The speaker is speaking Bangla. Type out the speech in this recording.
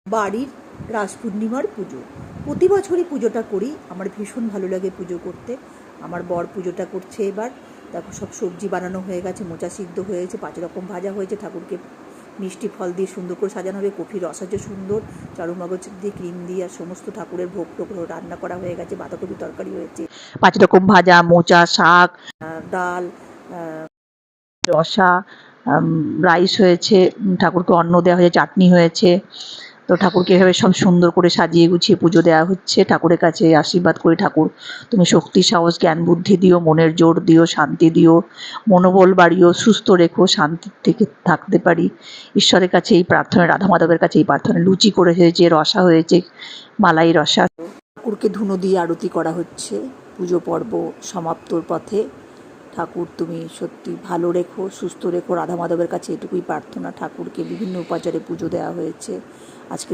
বাড়ির রাস পূর্ণিমার পুজো। প্রতি বছরই পুজোটা করি, আমার ভীষণ ভালো লাগে পুজো করতে। আমার বর পুজোটা করছে এবার। দেখো সব সবজি বানানো হয়ে গেছে, মোচা সিদ্ধ হয়েছে, 5 রকম ভাজা হয়েছে, ঠাকুরকে মিষ্টি ফল দিয়ে সুন্দর করে সাজানো হবে, কফির রস আছে সুন্দর, চারুমগজ দিয়ে ক্রিম দিয়ে আর সমস্ত ঠাকুরের ভোগ টোগ রান্না করা হয়ে গেছে, বাঁধাকপি তরকারি হয়েছে, 5 রকম ভাজা, মোচা, শাক, ডাল, রসা, রাইস হয়েছে, ঠাকুরকে অন্ন দেওয়া হয়েছে, চাটনি হয়েছে। তো ঠাকুরকে এভাবে সব সুন্দর করে সাজিয়ে গুছিয়ে পুজো দেওয়া হচ্ছে। ঠাকুরের কাছে আশীর্বাদ করি, ঠাকুর তুমি শক্তি, সাহস, জ্ঞান, বুদ্ধি দিও, মনের জোর দিও, শান্তি দিও, মনোবল বাড়িও, সুস্থ রেখো, শান্তির থেকে থাকতে পারি। ঈশ্বরের কাছে এই প্রার্থনা, রাধা মাধবের কাছে এই প্রার্থনা। লুচি করে হয়েছে, রসা হয়েছে, মালাই রসা। ঠাকুরকে ধুনো দিয়ে আরতি করা হচ্ছে। পুজো পর্ব সমাপ্তর পথে। ঠাকুর তুমি সত্যি ভালো রেখো, সুস্থ রেখো, রাধা মাধবের কাছে এটুকুই প্রার্থনা। ঠাকুরকে বিভিন্ন উপাচারে পুজো দেওয়া হয়েছে আজকে।